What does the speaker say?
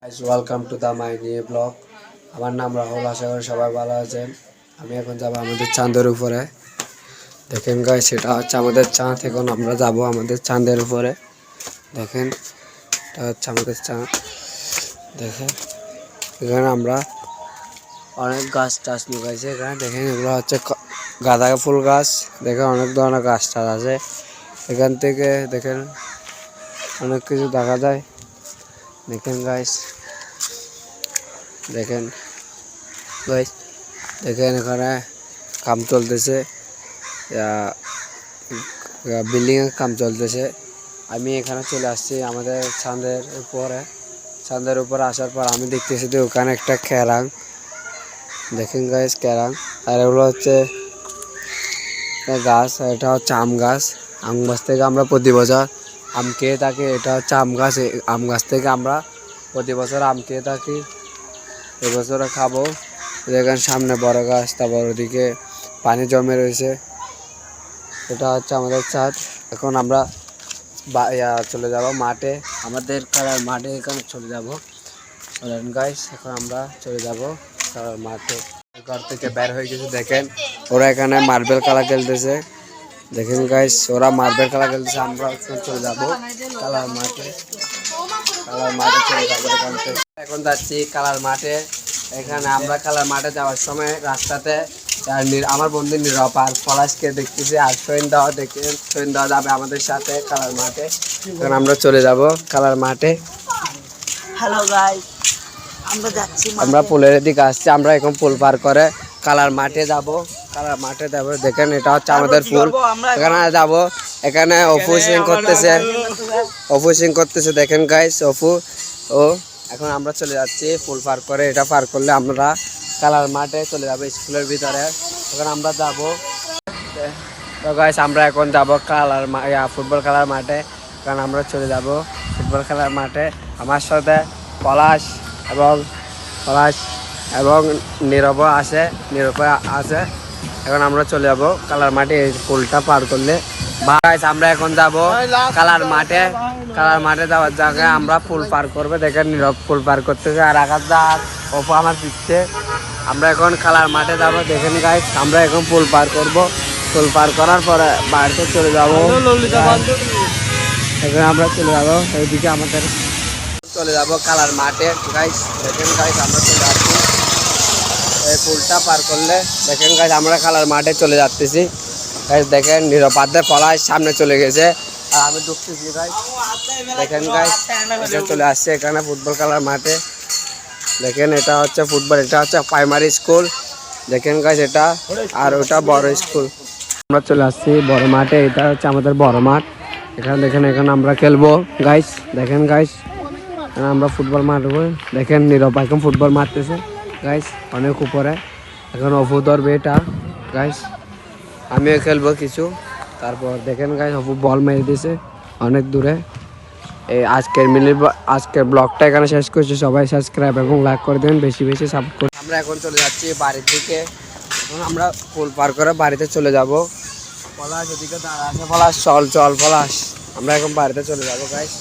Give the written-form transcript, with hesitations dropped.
Welcome to the my new blog. আমার নাম রাহুল, আশা করি সবাই ভালো আছেন। আমি এখন যাব আমাদের চাঁদের উপরে। দেখেন গাইস, সেটা হচ্ছে আমাদের চাঁদ। এখন আমরা যাব আমাদের চাঁদের উপরে। দেখেন, এটা হচ্ছে আমাদের চাঁদ। দেখেন, এখানে আমরা অনেক গাছ টাছ লুকাইছে। এখানে দেখেন, এগুলো হচ্ছে গাঁদা ফুল গাছ। দেখেন, অনেক ধরনের গাছ টাছ আছে। এখান থেকে দেখেন অনেক কিছু দেখা যায়। দেখেন গাইস, দেখেন গাইস, দেখেন এখানে কাম চলতেছে, বিল্ডিং এর কাম চলতেছে। আমি এখানে চলে আসছি আমাদের ছাদের উপরে। ছাদের উপরে আসার পর আমি দেখতেছি যে ওখানে একটা ক্যারাং। দেখেন গাইস, ক্যারাং। আর এগুলো হচ্ছে গাছ। এটা হচ্ছে আম গাছ। আম গাছ থেকে আমরা প্রতি বছর আম খেয়ে থাকি। এটা হচ্ছে আম গাছ। আম গাছ থেকে আমরা প্রতি বছর আম খেয়ে থাকি। এবছরে খাবো। দেখেন সামনে বড় গাছ, তারপর ওদিকে পানি জমে রয়েছে। এটা হচ্ছে আমাদের ছাদ। এখন আমরা চলে যাব মাঠে, আমাদের খেলার মাঠে। এখানে চলে যাব গাইস। এখন আমরা চলে যাব খেলার মাঠে। ঘর থেকে বের হয়ে গেছে। দেখেন, ওরা এখানে মার্বেল খেলা খেলতেছে। দেখেন গাইস, ওরা মার্বেল খেলা খেলতেছে। আমরা চলে যাব খেলার মাঠে। খেলার মাঠে চলে যাবো এখান থেকে। এখন যাচ্ছি খেলার মাঠে। এখানে আমরা খেলার মাঠে যাওয়ার সময় রাস্তাতে আমার বন্ধু নীরব আর পলাশকে দেখতেছি, আর সৈন্দাও যাবে আমাদের সাথে খেলার মাঠে। এখন আমরা চলে যাব খেলার মাঠে। হ্যালো গাইস, আমরা যাচ্ছি। আমরা পুলের দিকে আসছি। আমরা এখন পুল পার করে খেলার মাঠে যাব। খেলার মাঠে যাব। দেখেন, এটা হচ্ছে আমাদের পুল। এখানে যাব। এখানে অপু সিং করতেছে। দেখেন গাইস, অপু ও। এখন আমরা চলে যাচ্ছি পুল পার করে। এটা পার করলে আমরা খেলার মাঠে চলে যাবো স্কুলের ভিতরে। এখন আমরা যাব। তো গাইস, আমরা এখন যাব ফুটবল খেলার মাঠে। কারণ আমরা চলে যাব ফুটবল খেলার মাঠে। আমার সাথে পলাশ এবং নীরব আছে। এখন আমরা চলে যাব খেলার মাঠে। এই পুলটা পার করলে গাইস, আমরা এখন যাব খেলার মাঠে। খেলার মাঠে যাওয়ার জায়গায় আমরা পুল পার করবো। দেখেন, নীরব পুল পার করতেছে আর আকাশদার অপু আমার পিছছে। আমরা এখন খেলার মাঠে যাব। দেখেন গাইস, আমরা এখন পুল পার করব। পুল পার করার পরে বাড়িতে চলে যাব। এখন আমরা চলে যাব এইদিকে, আমাদের চলে যাব খেলার মাঠে গাইস। দেখেন গাইস, আমরা চলে যাচ্ছি এই পুলটা পার করলে। দেখেন গাইস, আমরা খেলার মাঠে চলে যাচ্তেছি গাইস। দেখেন, নিরাপদে পলাশ সামনে চলে গেছে আর আমি ঢুকতেছি গাইস। দেখেন গাইস, এটা চলে আসছে এখানে ফুটবল খেলার মাঠে। দেখেন, এটা হচ্ছে ফুটবল, এটা হচ্ছে প্রাইমারি স্কুল। দেখেন গাইস, এটা আর ওটা বড় স্কুল। আমরা চলে আসছি বড় মাঠে। এটা হচ্ছে আমাদের বড় মাঠ। এখানে দেখেন, এখানে আমরা খেলবো গাইস। দেখেন গাইস, আমরা ফুটবল মারবো। দেখেন, নীরব এখন ফুটবল মারতেছে গাইস অনেক উপরে। এখন অপু ধরবে এটা গাইস, আমিও খেলবো কিছু। তারপর দেখেন গাইস, অপু বল মেরে দিয়েছে অনেক দূরে। এই আজকের ব্লগটা এখানে শেষ করছি। সবাই সাবস্ক্রাইব এবং লাইক করে দেবেন, বেশি বেশি সাপোর্ট করুন। আমরা এখন চলে যাচ্ছি বাড়ির দিকে। এখন আমরা পুল পার করে বাড়িতে চলে যাব। পলাশ ওদিকে দাঁড়া আছে। পলাশ চল পলাশ, আমরা এখন বাড়িতে চলে যাবো গাইস।